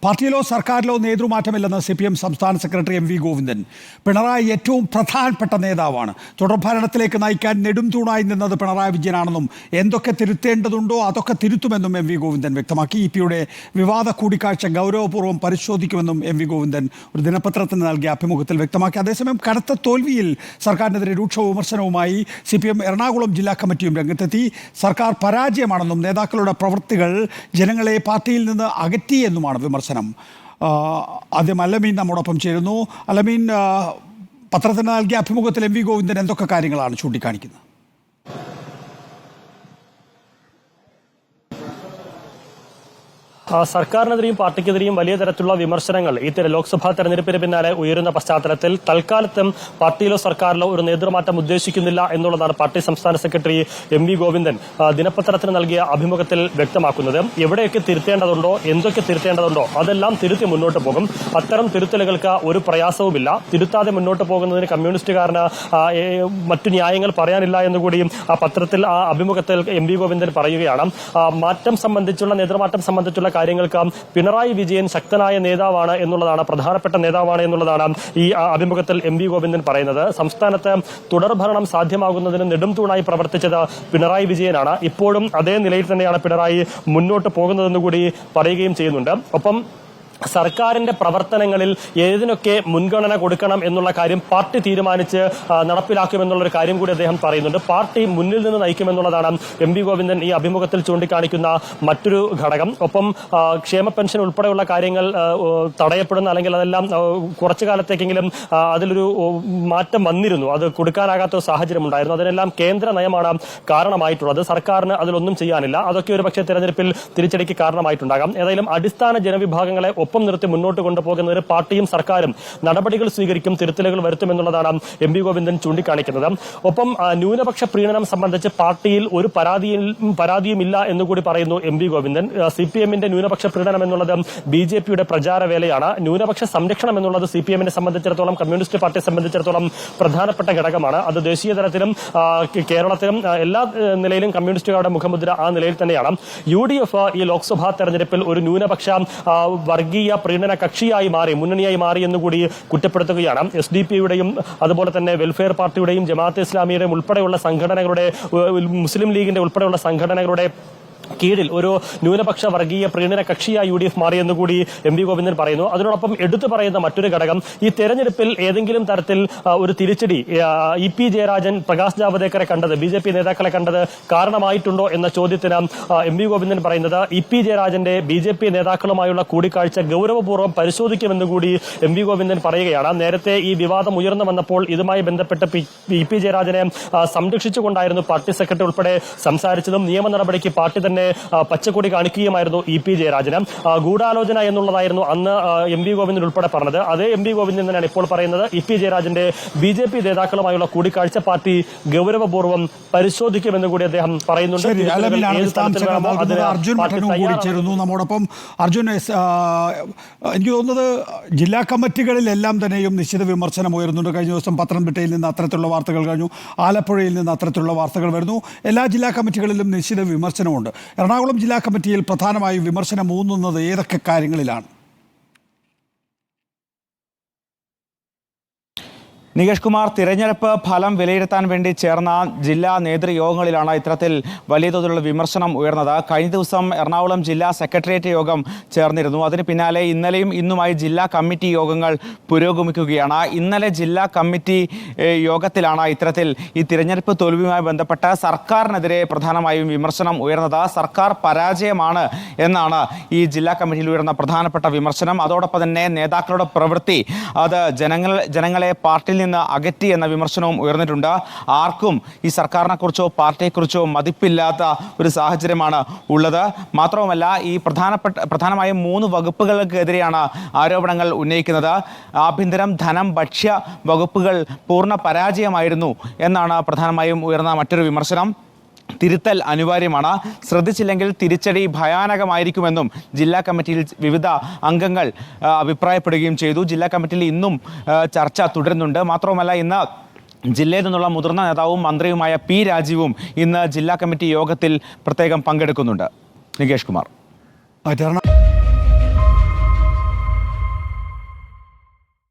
പാർട്ടിയിലോ സർക്കാരിലോ നേതൃമാറ്റമില്ലെന്ന് CPM സംസ്ഥാന secretary MV Govindan. Pinarayi ഏറ്റവും പ്രധാനപ്പെട്ട നേതാവാണ്. തുടർഭരണത്തിലേക്ക് നയിക്കാൻ നെടുംതൂണായി നിന്നത് പിണറായി വിജയനാണെന്നും എന്തൊക്കെ തിരുത്തേണ്ടതുണ്ടോ അതൊക്കെ തിരുത്തുമെന്നും MV ഗോവിന്ദൻ വ്യക്തമാക്കി. EP-യുടെ വിവാദ കൂടിക്കാഴ്ച ഗൗരവപൂർവ്വം പരിശോധിക്കുമെന്നും MV ഗോവിന്ദൻ ഒരു ദിനപത്രത്തിന് നൽകിയ അഭിമുഖത്തിൽ വ്യക്തമാക്കി. അതേസമയം കനത്ത തോൽവിയിൽ സർക്കാരിനെതിരെ രൂക്ഷ വിമർശനവുമായി CPM എറണാകുളം ജില്ലാ കമ്മിറ്റിയും രംഗത്തെത്തി. സർക്കാർ പരാജയമാണെന്നും നേതാക്കളുടെ പ്രവൃത്തികൾ ജനങ്ങളെ പാർട്ടിയിൽ നിന്ന് അകറ്റിയെന്നുമാണ് വിമർശനം. ആദ്യം അലമീൻ നമ്മോടൊപ്പം ചേരുന്നു. അലമീൻ, പത്രത്തിന് നൽകിയ അഭിമുഖത്തിൽ MV ഗോവിന്ദൻ എന്തൊക്കെ കാര്യങ്ങളാണ് ചൂണ്ടിക്കാണിക്കുന്നത്? സർക്കാരിനെതിരെയും പാർട്ടിക്കെതിരെയും വലിയ തരത്തിലുള്ള വിമർശനങ്ങൾ ഈ ലോക്സഭാ തെരഞ്ഞെടുപ്പിന് പിന്നാലെ ഉയരുന്ന പശ്ചാത്തലത്തിൽ തൽക്കാലത്തും പാർട്ടിയിലോ സർക്കാരിലോ ഒരു നേതൃമാറ്റം ഉദ്ദേശിക്കുന്നില്ല എന്നുള്ളതാണ് പാർട്ടി സംസ്ഥാന സെക്രട്ടറി MV ഗോവിന്ദൻ ദിനപത്രത്തിന് നൽകിയ അഭിമുഖത്തിൽ വ്യക്തമാക്കുന്നത്. എവിടെയൊക്കെ തിരുത്തേണ്ടതുണ്ടോ, എന്തൊക്കെ തിരുത്തേണ്ടതുണ്ടോ അതെല്ലാം തിരുത്തി മുന്നോട്ട് പോകും. അത്തരം തിരുത്തലുകൾക്ക് ഒരു പ്രയാസവുമില്ല. തിരുത്താതെ മുന്നോട്ട് പോകുന്നതിന് കമ്മ്യൂണിസ്റ്റുകാരന് മറ്റു ന്യായങ്ങൾ പറയാനില്ല എന്നുകൂടി ആ പത്രത്തിൽ, ആ അഭിമുഖത്തിൽ MV ഗോവിന്ദൻ പറയുകയാണ്. മാറ്റം സംബന്ധിച്ചുള്ള, നേതൃമാറ്റം സംബന്ധിച്ചുള്ള കാര്യങ്ങൾക്ക് പിണറായി വിജയൻ ശക്തനായ നേതാവാണ് എന്നുള്ളതാണ്, പ്രധാനപ്പെട്ട നേതാവാണ് എന്നുള്ളതാണ് ഈ അഭിമുഖത്തിൽ MV ഗോവിന്ദൻ പറയുന്നത്. സംസ്ഥാനത്ത് തുടർഭരണം സാധ്യമാകുന്നതിന് നെടുംതൂണായി പ്രവർത്തിച്ചത് പിണറായി വിജയനാണ്. ഇപ്പോഴും അതേ നിലയിൽ തന്നെയാണ് പിണറായി മുന്നോട്ട് പോകുന്നതെന്ന് കൂടി പറയുകയും ചെയ്യുന്നുണ്ട്. ഒപ്പം സർക്കാരിന്റെ പ്രവർത്തനങ്ങളിൽ ഏതിനൊക്കെ മുൻഗണന കൊടുക്കണം എന്നുള്ള കാര്യം പാർട്ടി തീരുമാനിച്ച് നടപ്പിലാക്കുമെന്നുള്ളൊരു കാര്യം കൂടി അദ്ദേഹം പറയുന്നുണ്ട്. പാർട്ടി മുന്നിൽ നിന്ന് നയിക്കുമെന്നുള്ളതാണ് MV ഗോവിന്ദൻ ഈ അഭിമുഖത്തിൽ ചൂണ്ടിക്കാണിക്കുന്ന മറ്റൊരു ഘടകം. ഒപ്പം ക്ഷേമ പെൻഷൻ ഉൾപ്പെടെയുള്ള കാര്യങ്ങൾ തടയപ്പെടുന്ന, അല്ലെങ്കിൽ അതെല്ലാം കുറച്ചു കാലത്തേക്കെങ്കിലും അതിലൊരു മാറ്റം വന്നിരുന്നു. അത് കൊടുക്കാനാകാത്ത സാഹചര്യം ഉണ്ടായിരുന്നു. അതിനെല്ലാം കേന്ദ്ര നയമാണ് കാരണമായിട്ടുള്ളത്. സർക്കാരിന് അതിലൊന്നും ചെയ്യാനില്ല. അതൊക്കെ ഒരു പക്ഷേ തെരഞ്ഞെടുപ്പിൽ തിരിച്ചടിക്ക് കാരണമായിട്ടുണ്ടാകാം. ഏതായാലും അടിസ്ഥാന ജനവിഭാഗങ്ങളെ ഒപ്പം നിർത്തി മുന്നോട്ട് കൊണ്ടുപോകുന്നതിന് പാർട്ടിയും സർക്കാരും നടപടികൾ സ്വീകരിക്കും, തിരുത്തലുകൾ വരുത്തുമെന്നുള്ളതാണ് MV ഗോവിന്ദൻ ചൂണ്ടിക്കാണിക്കുന്നത്. ഒപ്പം ന്യൂനപക്ഷ പ്രീണനം സംബന്ധിച്ച് പാർട്ടിയിൽ ഒരു പരാതിയുമില്ല എന്നുകൂടി പറയുന്നു MV ഗോവിന്ദൻ. CPM-ന്റെ ന്യൂനപക്ഷ പ്രീണനം എന്നുള്ളത് BJP-യുടെ പ്രചാരവേലയാണ്. ന്യൂനപക്ഷ സംരക്ഷണം എന്നുള്ളത് CPM-നെ സംബന്ധിച്ചിടത്തോളം, കമ്മ്യൂണിസ്റ്റ് പാർട്ടിയെ സംബന്ധിച്ചിടത്തോളം പ്രധാനപ്പെട്ട ഘടകമാണ്. അത് ദേശീയ തലത്തിലും കേരളത്തിലും എല്ലാ നിലയിലും കമ്മ്യൂണിസ്റ്റുകാരുടെ മുഖമുദ്ര ആ നിലയിൽ തന്നെയാണ്. UDF ഈ ലോക്സഭാ തെരഞ്ഞെടുപ്പിൽ ഒരു ന്യൂനപക്ഷ വർഗീയ പ്രീണന കക്ഷിയായി മാറി, മുന്നണിയായി മാറി എന്നുകൂടി കുറ്റപ്പെടുത്തുകയാണ്. SDP-യുടെയും അതുപോലെ തന്നെ വെൽഫെയർ പാർട്ടിയുടെയും ജമാഅത്തെ ഇസ്ലാമിയുടെയും ഉൾപ്പെടെയുള്ള സംഘടനകളുടെ, മുസ്ലിം ലീഗിന്റെ ഉൾപ്പെടെയുള്ള സംഘടനകളുടെ കീഴിൽ ഒരു ന്യൂനപക്ഷ വർഗീയ പ്രീണന കക്ഷിയായി UDF മാറിയെന്നുകൂടി MV ഗോവിന്ദൻ പറയുന്നു. അതിനോടൊപ്പം എടുത്തു പറയുന്ന മറ്റൊരു ഘടകം, ഈ തെരഞ്ഞെടുപ്പിൽ ഏതെങ്കിലും തരത്തിൽ ഒരു തിരിച്ചടി EP ജയരാജൻ പ്രകാശ് ജാവദേക്കറെ കണ്ടത്, BJP നേതാക്കളെ കണ്ടത് കാരണമായിട്ടുണ്ടോ എന്ന ചോദ്യത്തിന് MV ഗോവിന്ദൻ പറയുന്നത് EP ജയരാജന്റെ BJP നേതാക്കളുമായുള്ള കൂടിക്കാഴ്ച ഗൗരവപൂർവ്വം പരിശോധിക്കുമെന്നുകൂടി MV ഗോവിന്ദൻ പറയുകയാണ്. നേരത്തെ ഈ വിവാദം ഉയർന്നു വന്നപ്പോൾ ഇതുമായി ബന്ധപ്പെട്ട് EP ജയരാജനെ സംരക്ഷിച്ചുകൊണ്ടായിരുന്നു പാർട്ടി സെക്രട്ടറി ഉൾപ്പെടെ സംസാരിച്ചതും നിയമ നടപടിക്ക് പാർട്ടി തന്നെ പച്ചക്കൊടി കാണിക്കുകയുമായിരുന്നു EP ജയരാജന്. ഗൂഢാലോചന എന്നുള്ളതായിരുന്നു അന്ന് MV ഗോവിന്ദൻ ഉൾപ്പെടെ പറഞ്ഞത്. അതേ MV ഗോവിന്ദൻ തന്നെയാണ് ഇപ്പോൾ പറയുന്നത് EP ജയരാജന്റെ BJP നേതാക്കളുമായുള്ള കൂടിക്കാഴ്ച പാർട്ടി ഗൗരവപൂർവ്വം പരിശോധിക്കുമെന്ന് കൂടി അദ്ദേഹം പറയുന്നുണ്ട്. നമ്മോടൊപ്പം അർജുൻ, എനിക്ക് തോന്നുന്നത് ജില്ലാ കമ്മിറ്റികളിലെല്ലാം തന്നെയും നിശ്ചിത വിമർശനം ഉയർന്നുണ്ട്. കഴിഞ്ഞ ദിവസം പത്തനംതിട്ടയിൽ നിന്ന് അത്തരത്തിലുള്ള വാർത്തകൾ കഴിഞ്ഞു, ആലപ്പുഴയിൽ നിന്ന് അത്തരത്തിലുള്ള വാർത്തകൾ വരുന്നു. എല്ലാ ജില്ലാ കമ്മിറ്റികളിലും നിശ്ചിത വിമർശനമുണ്ട്. എറണാകുളം ജില്ലാ കമ്മിറ്റിയിൽ പ്രധാനമായും വിമർശനം ഊന്നുന്നത് ഏതൊക്കെ കാര്യങ്ങളിലാണ്? നികേഷ് കുമാർ, തിരഞ്ഞെടുപ്പ് ഫലം വിലയിരുത്താൻ വേണ്ടി ചേർന്ന ജില്ലാ നേതൃയോഗങ്ങളിലാണ് ഇത്തരത്തിൽ വലിയ തോതിലുള്ള വിമർശനം ഉയർന്നത്. കഴിഞ്ഞ ദിവസം എറണാകുളം ജില്ലാ സെക്രട്ടേറിയറ്റ് യോഗം ചേർന്നിരുന്നു. അതിന് പിന്നാലെ ഇന്നലെയും ഇന്നുമായി ജില്ലാ കമ്മിറ്റി യോഗങ്ങൾ പുരോഗമിക്കുകയാണ്. ഇന്നലെ ജില്ലാ കമ്മിറ്റി യോഗത്തിലാണ് ഇത്തരത്തിൽ ഈ തിരഞ്ഞെടുപ്പ് തോൽവിയുമായി ബന്ധപ്പെട്ട് സർക്കാരിനെതിരെ പ്രധാനമായും വിമർശനം ഉയർന്നത്. സർക്കാർ പരാജയമാണ് എന്നാണ് ഈ ജില്ലാ കമ്മിറ്റിയിൽ ഉയർന്ന പ്രധാനപ്പെട്ട വിമർശനം. അതോടൊപ്പം തന്നെ നേതാക്കളുടെ പ്രവൃത്തി അത് ജനങ്ങളെ പാർട്ടിയിൽ നിന്ന് അകറ്റി എന്ന വിമർശനവും ഉയർന്നിട്ടുണ്ട്. ആർക്കും ഈ സർക്കാരിനെക്കുറിച്ചോ പാർട്ടിയെക്കുറിച്ചോ മതിപ്പില്ലാത്ത ഒരു സാഹചര്യമാണ് ഉള്ളത്. മാത്രവുമല്ല, ഈ പ്രധാനമായും 3 വകുപ്പുകൾക്കെതിരെയാണ് ആരോപണങ്ങൾ ഉന്നയിക്കുന്നത്. ആഭ്യന്തരം, ധനം, ഭക്ഷ്യ വകുപ്പുകൾ പൂർണ്ണ പരാജയമായിരുന്നു എന്നാണ് പ്രധാനമായും ഉയർന്ന മറ്റൊരു വിമർശനം. തിരുത്തൽ അനിവാര്യമാണ്, ശ്രദ്ധിച്ചില്ലെങ്കിൽ തിരിച്ചടി ഭയാനകമായിരിക്കുമെന്നും ജില്ലാ കമ്മിറ്റിയിൽ വിവിധ അംഗങ്ങൾ അഭിപ്രായപ്പെടുകയും ചെയ്തു. ജില്ലാ കമ്മിറ്റിയിൽ ഇന്നും ചർച്ച തുടരുന്നുണ്ട്. മാത്രവുമല്ല, ഇന്ന് ജില്ലയിൽ നിന്നുള്ള മുതിർന്ന നേതാവും മന്ത്രിയുമായ P രാജീവും ഇന്ന് ജില്ലാ കമ്മിറ്റി യോഗത്തിൽ പ്രത്യേകം പങ്കെടുക്കുന്നുണ്ട്. നികേഷ് കുമാർ.